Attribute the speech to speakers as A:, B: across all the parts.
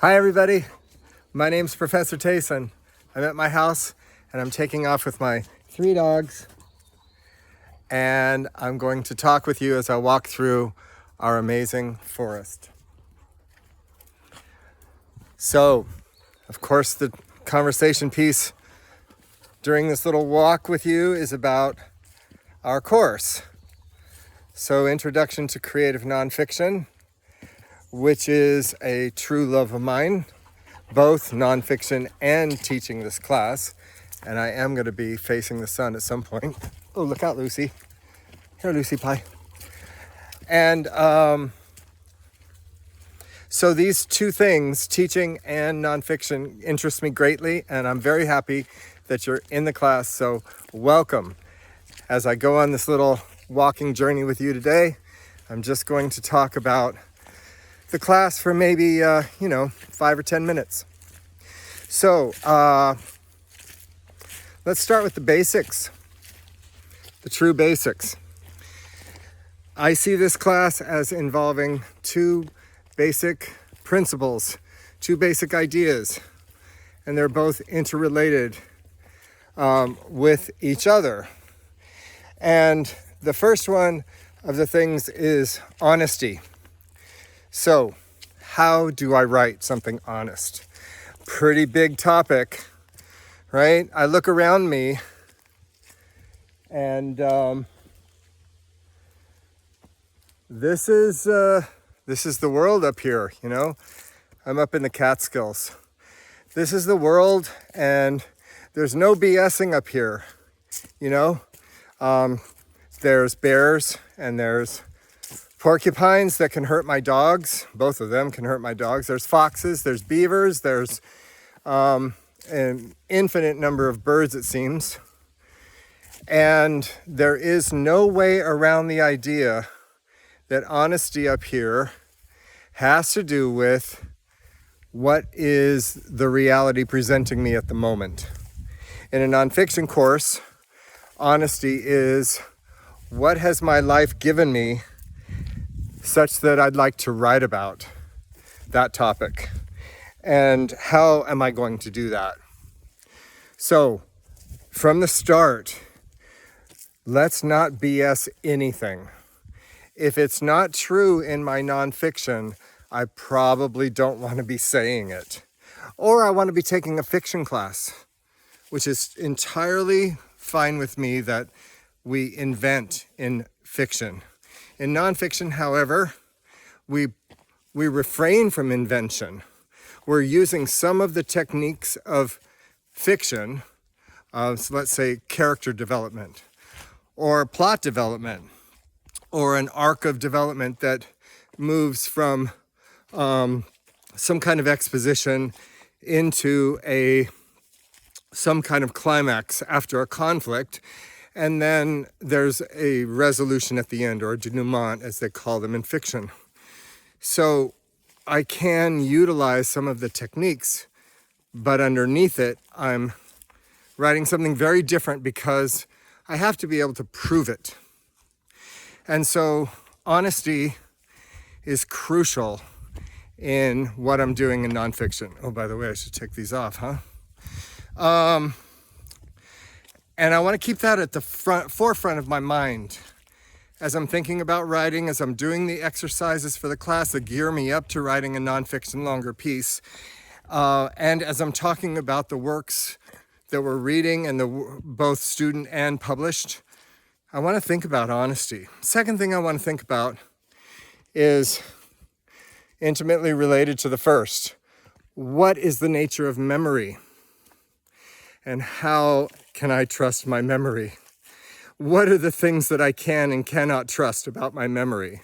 A: Hi everybody, my name's Professor Tayson. I'm at my house and I'm taking off with my 3 dogs, and I'm going to talk with you as I walk through our amazing forest. So, of course, the conversation piece during this little walk with you is about our course. So, Introduction to Creative Nonfiction, which is a true love of mine, both nonfiction and teaching this class. And I am going to be facing the sun at some point. Oh, look out, Lucy. Here, Lucy Pie. And so these two things, teaching and nonfiction, interest me greatly, and I'm very happy that you're in the class. So welcome. As I go on this little walking journey with you today, I'm just going to talk about the class for maybe 5 or 10 minutes. So let's start with the basics, the true basics. I see this class as involving 2 basic principles, 2 basic ideas, and they're both interrelated with each other. And the first one of the things is honesty. So, how do I write something honest? Pretty big topic, right? I look around me and this is the world up here, you know? I'm up in the Catskills. This is the world, and there's no BSing up here, you know? There's bears and there's porcupines that can hurt my dogs. Both of them can hurt my dogs. There's foxes, there's beavers, there's an infinite number of birds, it seems. And there is no way around the idea that honesty up here has to do with what is the reality presenting me at the moment. In a nonfiction course, honesty is what has my life given me such that I'd like to write about that topic, and how am I going to do that? So from the start, let's not BS anything. If it's not true in my nonfiction, I probably don't want to be saying it. Or I want to be taking a fiction class, which is entirely fine with me that we invent in fiction. In nonfiction, however, we refrain from invention. We're using some of the techniques of fiction, so let's say character development, or plot development, or an arc of development that moves from some kind of exposition into some kind of climax after a conflict. And then there's a resolution at the end, or a denouement, as they call them in fiction. So I can utilize some of the techniques, but underneath it, I'm writing something very different because I have to be able to prove it. And so honesty is crucial in what I'm doing in nonfiction. Oh, by the way, I should take these off, huh? And I want to keep that at the forefront of my mind as I'm thinking about writing, as I'm doing the exercises for the class that gear me up to writing a nonfiction longer piece, and as I'm talking about the works that we're reading and both student and published. I want to think about honesty. Second thing I want to think about is intimately related to the first. What is the nature of memory? And how can I trust my memory? What are the things that I can and cannot trust about my memory?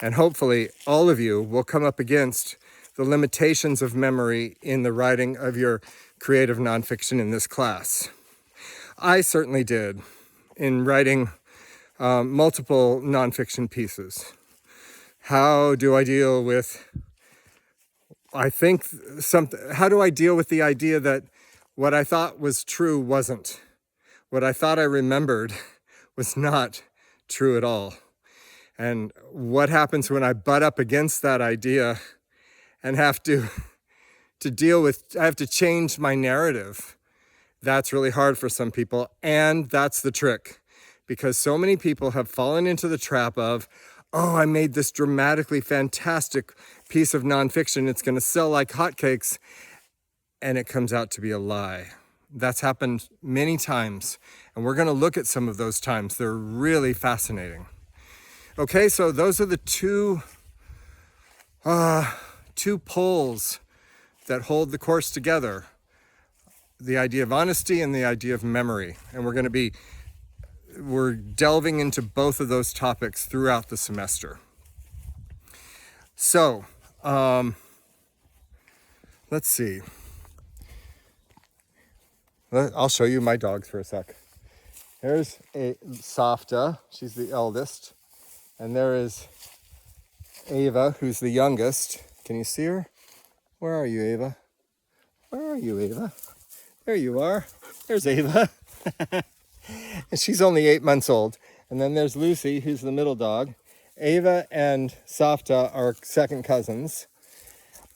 A: And hopefully all of you will come up against the limitations of memory in the writing of your creative nonfiction in this class. I certainly did in writing multiple nonfiction pieces. How do I deal with, how do I deal with the idea that what I thought was true wasn't? What I thought I remembered was not true at all. And what happens when I butt up against that idea and have to have to change my narrative. That's really hard for some people, and that's the trick, because so many people have fallen into the trap of, oh, I made this dramatically fantastic piece of nonfiction, it's going to sell like hotcakes, and it comes out to be a lie. That's happened many times, and we're going to look at some of those times. They're really fascinating. Okay, so those are the two poles that hold the course together. The idea of honesty and the idea of memory. And we're delving into both of those topics throughout the semester. So, let's see. I'll show you my dogs for a sec. There's Safta, she's the eldest. And there is Ava, who's the youngest. Can you see her? Where are you, Ava? Where are you, Ava? There you are. There's Ava. And she's only 8 months old. And then there's Lucy, who's the middle dog. Ava and Safta are second cousins.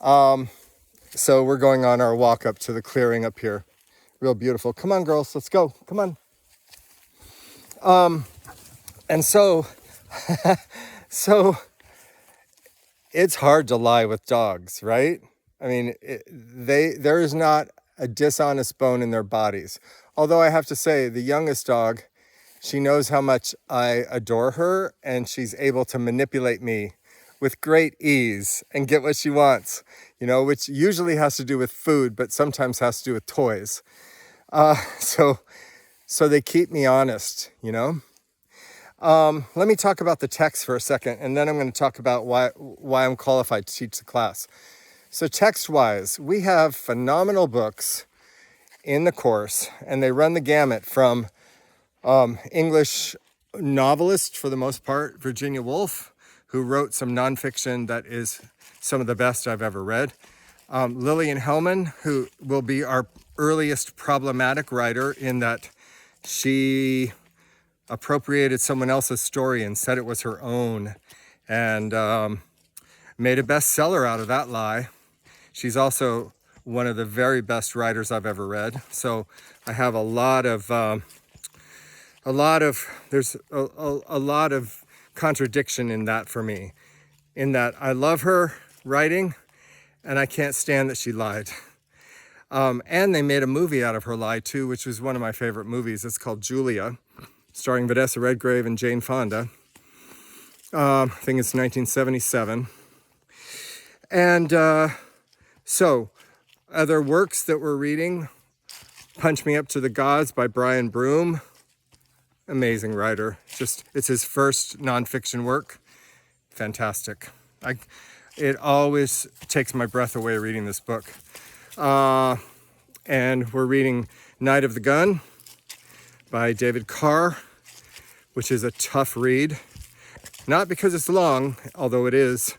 A: So we're going on our walk up to the clearing up here. Real beautiful. Come on, girls, let's go. Come on. And so it's hard to lie with dogs, right? I mean, there is not a dishonest bone in their bodies. Although I have to say, the youngest dog, she knows how much I adore her, and she's able to manipulate me with great ease and get what she wants, which usually has to do with food, but sometimes has to do with toys. So they keep me honest, Let me talk about the text for a second, and then I'm going to talk about why I'm qualified to teach the class. So text-wise, we have phenomenal books in the course, and they run the gamut from English novelists, for the most part, Virginia Woolf, who wrote some nonfiction that is some of the best I've ever read. Lillian Hellman, who will be our earliest problematic writer in that she appropriated someone else's story and said it was her own, and made a bestseller out of that lie. She's also one of the very best writers I've ever read. So I have a lot of contradiction in that for me, in that I love her writing and I can't stand that she lied. And they made a movie out of her lie too, which was one of my favorite movies. It's called Julia, starring Vanessa Redgrave and Jane Fonda. I think it's 1977. And so other works that we're reading, Punch Me Up to the Gods by Brian Broom. Amazing writer. It's his first nonfiction work. Fantastic. It always takes my breath away reading this book. And we're reading Night of the Gun by David Carr, which is a tough read. Not because it's long, although it is,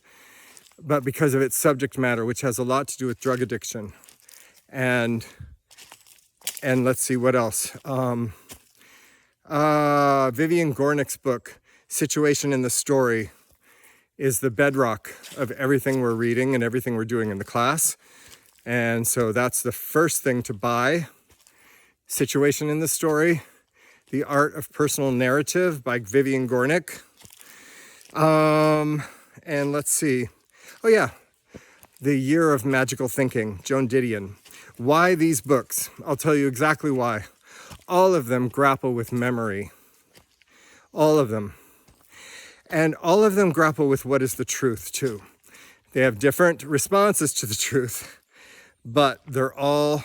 A: but because of its subject matter, which has a lot to do with drug addiction. And let's see what else. Vivian Gornick's book, Situation in the Story, is the bedrock of everything we're reading and everything we're doing in the class. And so that's the first thing to buy. Situation in the Story, The Art of Personal Narrative by Vivian Gornick. And let's see. Oh yeah, The Year of Magical Thinking, Joan Didion. Why these books? I'll tell you exactly why. All of them grapple with memory. All of them. And all of them grapple with what is the truth too. They have different responses to the truth, but they're all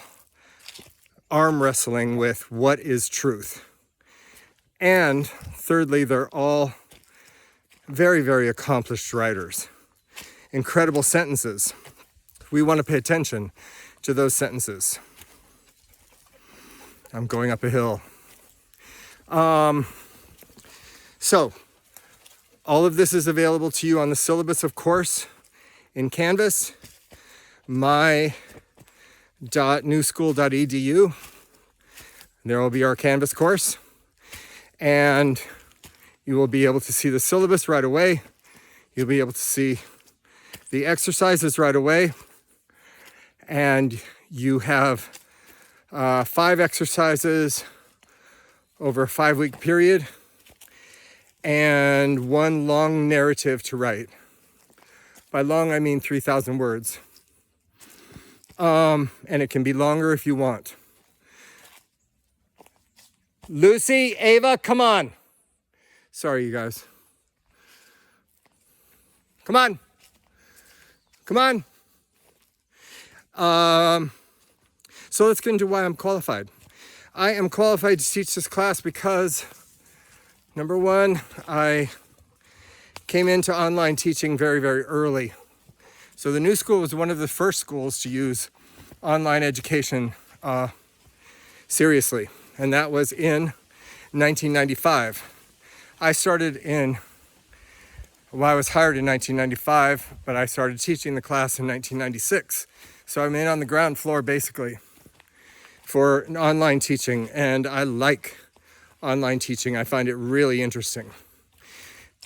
A: arm wrestling with what is truth. And thirdly, they're all very, very accomplished writers. Incredible sentences. We want to pay attention to those sentences. I'm going up a hill. So, all of this is available to you on the syllabus, of course, in Canvas, my.newschool.edu. There will be our Canvas course, and you will be able to see the syllabus right away. You'll be able to see the exercises right away. And you have 5 exercises over a 5-week period and 1 long narrative to write. By long, I mean 3,000 words. And it can be longer if you want. Lucy, Ava, come on. Sorry, you guys. Come on. Come on. So let's get into why I'm qualified. I am qualified to teach this class because, number one, I came into online teaching very, very early. So the new school was one of the first schools to use online education seriously, and that was in 1995. I was hired in 1995, but I started teaching the class in 1996. So I'm in on the ground floor basically for online teaching, and I like online teaching. I find it really interesting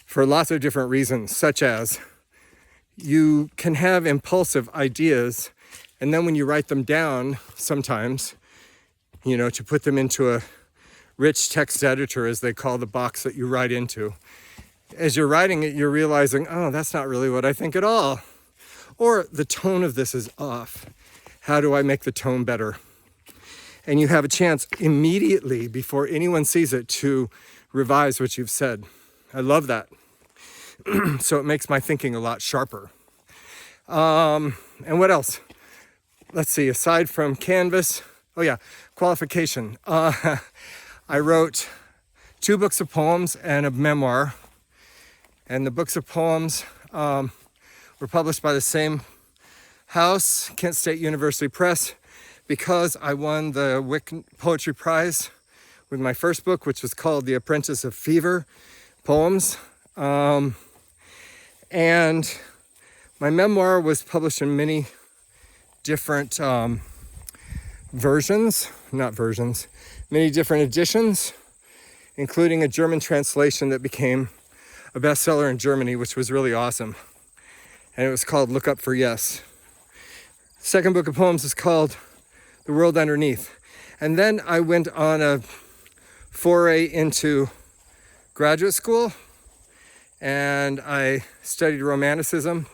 A: for lots of different reasons, such as you can have impulsive ideas, and then when you write them down, sometimes, to put them into a rich text editor, as they call the box that you write into, as you're writing it, you're realizing, oh, that's not really what I think at all. Or the tone of this is off. How do I make the tone better? And you have a chance immediately before anyone sees it to revise what you've said. I love that. So it makes my thinking a lot sharper. And what else? Let's see, aside from Canvas, qualification. I wrote 2 books of poems and a memoir. And the books of poems were published by the same house, Kent State University Press, because I won the Wick Poetry Prize with my first book, which was called The Apprentice of Fever Poems. And my memoir was published in many different many different editions, including a German translation that became a bestseller in Germany, which was really awesome. And it was called Look Up for Yes. The second book of poems is called The World Underneath. And then I went on a foray into graduate school, and I studied Romanticism,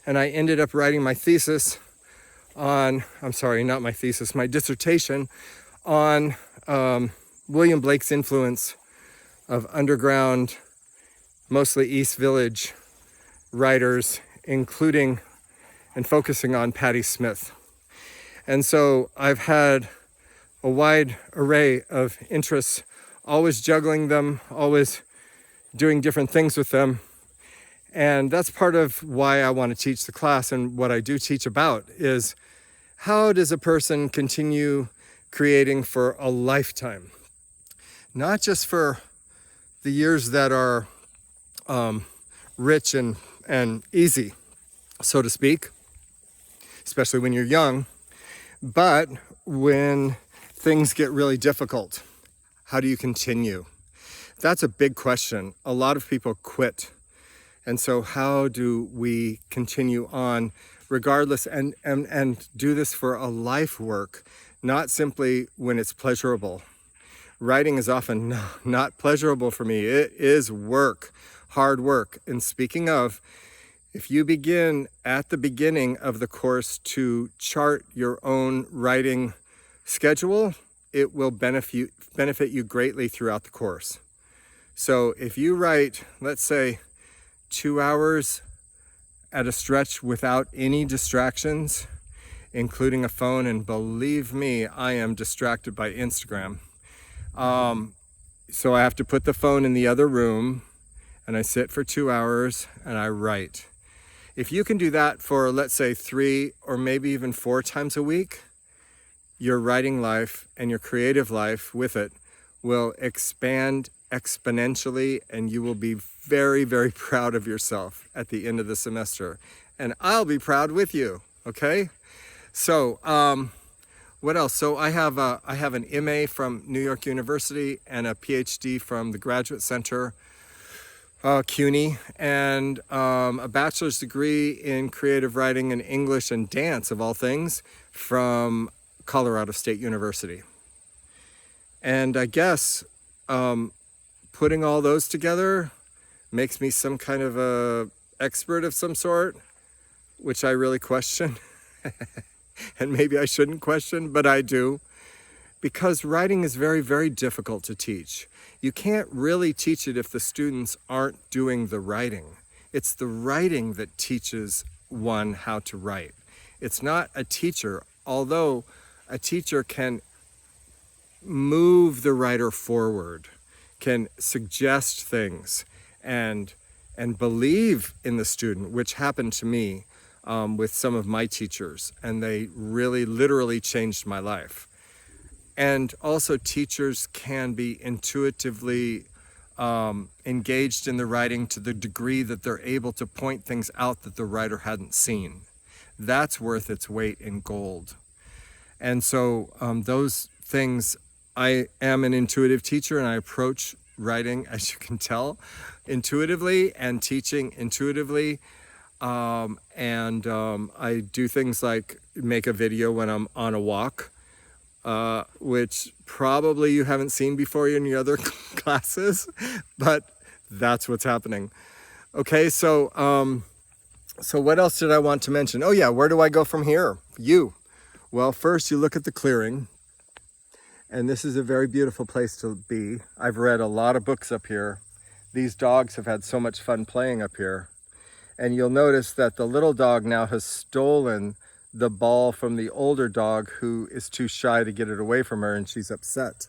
A: and I ended up writing my thesis my dissertation on William Blake's influence of underground, mostly East Village writers, including and focusing on Patti Smith. And so I've had a wide array of interests, always juggling them, always doing different things with them. And that's part of why I want to teach the class, and what I do teach about is how does a person continue creating for a lifetime? Not just for the years that are rich and easy, so to speak, especially when you're young, but when things get really difficult, how do you continue? That's a big question. A lot of people quit. And so how do we continue on regardless and do this for a life work, not simply when it's pleasurable? Writing is often not pleasurable for me. It is work, hard work. And speaking of, if you begin at the beginning of the course to chart your own writing schedule, it will benefit you greatly throughout the course. So if you write, let's say, 2 hours at a stretch without any distractions, including a phone, and believe me, I am distracted by Instagram. So I have to put the phone in the other room, and I sit for 2 hours and I write. If you can do that for, let's say, 3 or maybe even 4 times a week, your writing life and your creative life with it will expand exponentially, and you will be very, very proud of yourself at the end of the semester. And I'll be proud with you, okay? So, what else? So I have an MA from New York University and a PhD from the Graduate Center. CUNY, and a bachelor's degree in creative writing and English and dance, of all things, from Colorado State University. And I guess putting all those together makes me some kind of a expert of some sort, which I really question. And maybe I shouldn't question, but I do. Because writing is very, very difficult to teach. You can't really teach it if the students aren't doing the writing. It's the writing that teaches one how to write. It's not a teacher, although a teacher can move the writer forward, can suggest things, and believe in the student, which happened to me with some of my teachers, and they really literally changed my life. And also teachers can be intuitively engaged in the writing to the degree that they're able to point things out that the writer hadn't seen. That's worth its weight in gold. And so those things, I am an intuitive teacher, and I approach writing, as you can tell, intuitively, and teaching intuitively. I do things like make a video when I'm on a walk, which probably you haven't seen before in your other classes, but that's what's happening. Okay, so what else did I want to mention? Oh yeah, where do I go from here? Well, first you look at the clearing, and this is a very beautiful place to be. I've read a lot of books up here. These dogs have had so much fun playing up here. And you'll notice that the little dog now has stolen the ball from the older dog, who is too shy to get it away from her, and she's upset.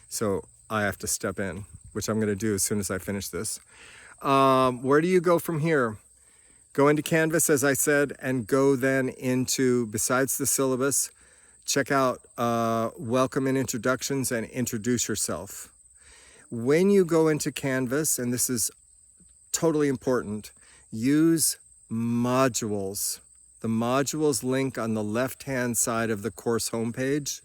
A: So I have to step in, which I'm going to do as soon as I finish this. Where do you go from here? Go into Canvas, as I said, and go then into, besides the syllabus, check out Welcome and Introductions and Introduce Yourself. When you go into Canvas, and this is totally important, use modules. The modules link on the left-hand side of the course homepage.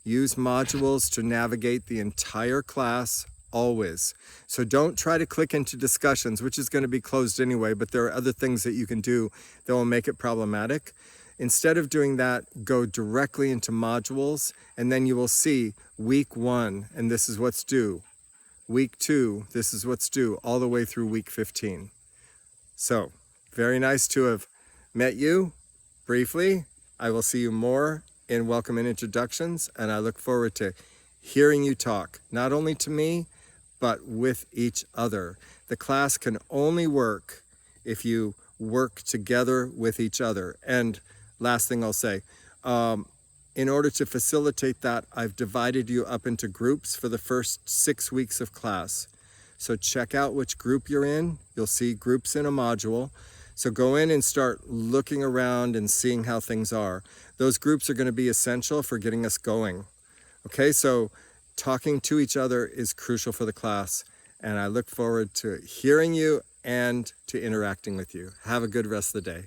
A: Use modules to navigate the entire class, always. So don't try to click into discussions, which is going to be closed anyway, but there are other things that you can do that will make it problematic. Instead of doing that, go directly into modules, and then you will see week 1, and this is what's due. Week 2, this is what's due, all the way through week 15. So, very nice to have met you briefly. I will see you more in Welcome and Introductions, and I look forward to hearing you talk, not only to me, but with each other. The class can only work if you work together with each other. And last thing I'll say, in order to facilitate that, I've divided you up into groups for the first 6 weeks of class. So check out which group you're in. You'll see groups in a module. So go in and start looking around and seeing how things are. Those groups are going to be essential for getting us going. Okay, so talking to each other is crucial for the class, and I look forward to hearing you and to interacting with you. Have a good rest of the day.